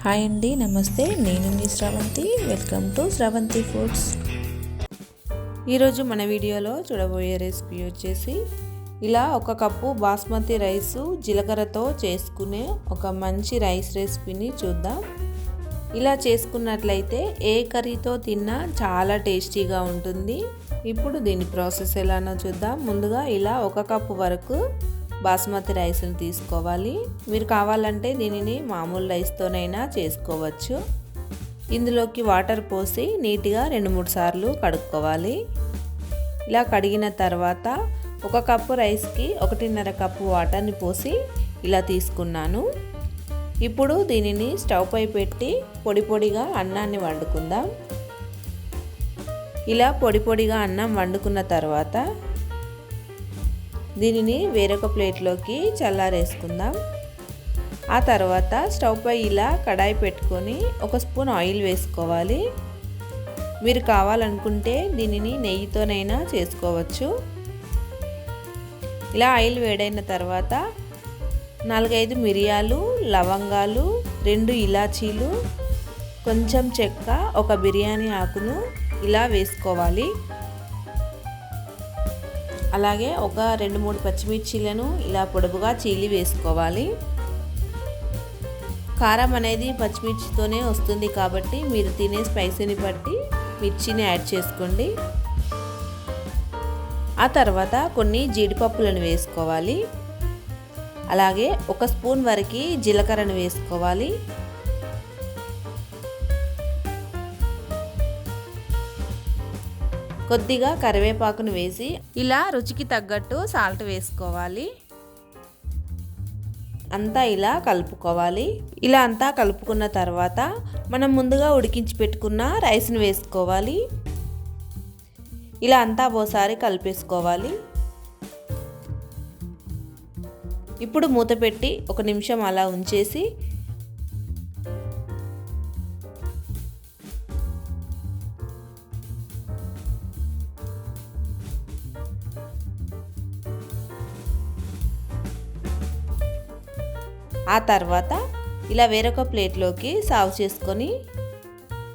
Hi అండి, నమస్తే. నేను మీ Shravanthi. Welcome to Shravanthi Foods. ఈరోజు మన వీడియోలో చూడబోయే రెసిపీ వచ్చేసి ఇలా 1 కప్పు బాస్మతి రైసు జీలకర్రతో చేసుకునే ఒక మంచి రైస్ రెసిపీని చూద్దాం. ఇలా చేసుకున్నట్లయితే ఏ కర్రీతో తిన్నా చాలా టేస్టీగా ఉంటుంది. ఇప్పుడు దీని ప్రాసెస్ ఎలానో చూద్దాం. ముందుగా ఇలా 1 కప్పు వరకు బాస్మతి రైస్ని తీసుకోవాలి. మీరు కావాలంటే దీనిని మామూలు రైస్తోనైనా చేసుకోవచ్చు. ఇందులోకి వాటర్ పోసి నీట్గా 2-3 సార్లు కడుక్కోవాలి. ఇలా కడిగిన తర్వాత 1 కప్పు రైస్కి 1.5 కప్పు వాటర్ని పోసి ఇలా తీసుకున్నాను. ఇప్పుడు దీనిని స్టవ్ పై పెట్టి పొడి పొడిగా అన్నాన్ని వండుకుందాం. ఇలా పొడి పొడిగా అన్నం వండుకున్న తర్వాత దీనిని వేరొక ప్లేట్లోకి చల్లారేసుకుందాం. ఆ తర్వాత స్టవ్ పై ఇలా కడాయి పెట్టుకొని 1 స్పూన్ ఆయిల్ వేసుకోవాలి. మీరు కావాలనుకుంటే దీనిని నెయ్యితోనైనా చేసుకోవచ్చు. ఇలా ఆయిల్ వేడైన తర్వాత 4-5 మిరియాలు, లవంగాలు, 2 ఇలాచీలు, కొంచెం చెక్క, 1 బిర్యానీ ఆకును ఇలా వేసుకోవాలి. అలాగే ఒక 2-3 పచ్చిమిర్చీలను ఇలా పొడవుగా చీలి వేసుకోవాలి. కారం అనేది పచ్చిమిర్చితోనే వస్తుంది కాబట్టి మీరు తినే స్పైసీని బట్టి మిర్చిని యాడ్ చేసుకోండి. ఆ తర్వాత కొన్ని జీడిపప్పులను వేసుకోవాలి. అలాగే 1 స్పూన్ వరకు జీలకర్రను వేసుకోవాలి. కొద్దిగా కరివేపాకును వేసి ఇలా రుచికి తగ్గట్టు సాల్ట్ వేసుకోవాలి. అంతా ఇలా కలుపుకోవాలి. ఇలా అంతా కలుపుకున్న తర్వాత మనం ముందుగా ఉడికించి పెట్టుకున్న రైస్ని వేసుకోవాలి. ఇలా అంతా ఓసారి కలిపేసుకోవాలి. ఇప్పుడు మూత పెట్టి 1 నిమిషం అలా ఉంచేసి ఆ తర్వాత ఇలా వేరొక ప్లేట్లోకి సర్వ్ చేసుకొని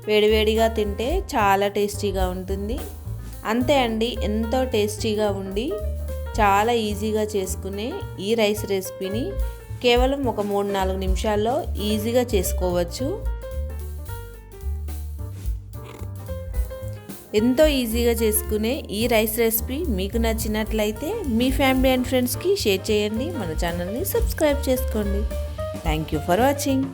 వేడివేడిగా తింటే చాలా టేస్టీగా ఉంటుంది. అంతే అండి, ఎంతో టేస్టీగా ఉండి చాలా ఈజీగా చేసుకునే ఈ రైస్ రెసిపీని కేవలం ఒక 3-4 నిమిషాల్లో ఈజీగా చేసుకోవచ్చు. ఎంతో ఈజీగా చేసుకునే ఈ రైస్ రెసిపీ మీకు నచ్చినట్లయితే మీ ఫ్యామిలీ అండ్ ఫ్రెండ్స్కి షేర్ చేయండి. మన ఛానల్ని సబ్స్క్రైబ్ చేసుకోండి. Thank you for watching.